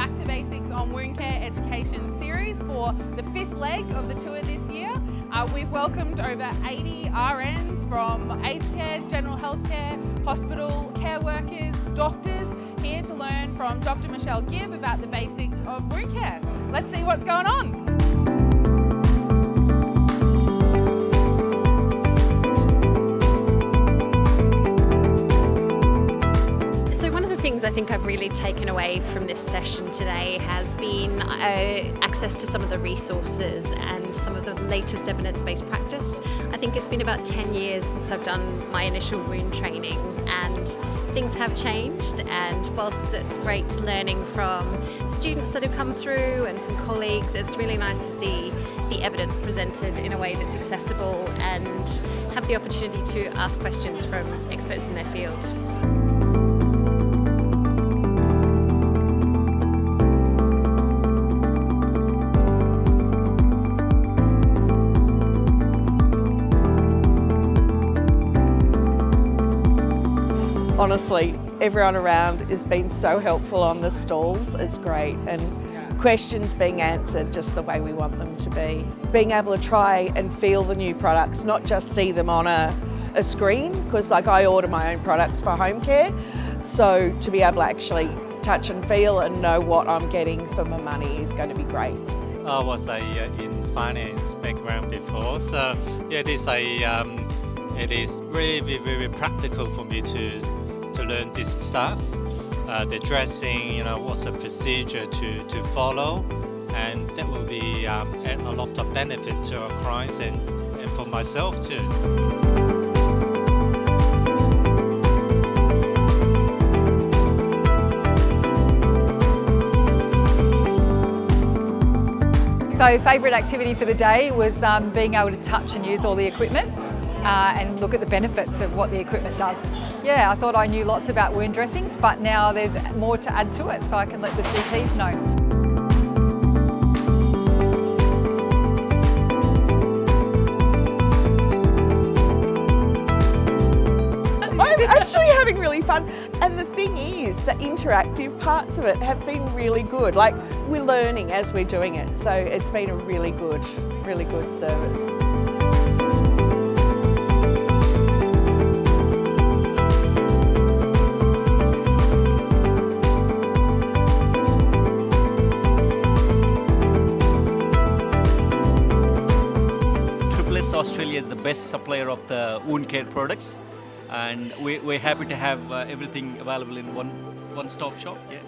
Back to Basics on Wound Care Education series for the 5th leg of the tour this year. We've welcomed over 80 RNs from aged care, general health care, hospital, care workers, doctors, here to learn from Dr. Michelle Gibb about the basics of wound care. Let's see what's going on. Things I think I've really taken away from this session today has been access to some of the resources and some of the latest evidence-based practice. I think it's been about 10 years since I've done my initial wound training, and things have changed, and whilst it's great learning from students that have come through and from colleagues, it's really nice to see the evidence presented in a way that's accessible and have the opportunity to ask questions from experts in their field. Honestly, everyone around has been so helpful on the stalls. It's great, and questions being answered just the way we want them to be. Being able to try and feel the new products, not just see them on a screen, because like I order my own products for home care, so to be able to actually touch and feel and know what I'm getting for my money is going to be great. I was in finance background before, so yeah, it is really very practical for me to learn this stuff. The dressing, what's the procedure to follow, and that will be add a lot of benefit to our clients and for myself too. So favourite activity for the day was being able to touch and use all the equipment and look at the benefits of what the equipment does. Yeah, I thought I knew lots about wound dressings, but now there's more to add to it, so I can let the GPs know. I'm actually having really fun, and the thing is, the interactive parts of it have been really good. Like, we're learning as we're doing it, so it's been a really good service. Australia is the best supplier of the wound care products, and we're happy to have everything available in one-stop shop. Yeah.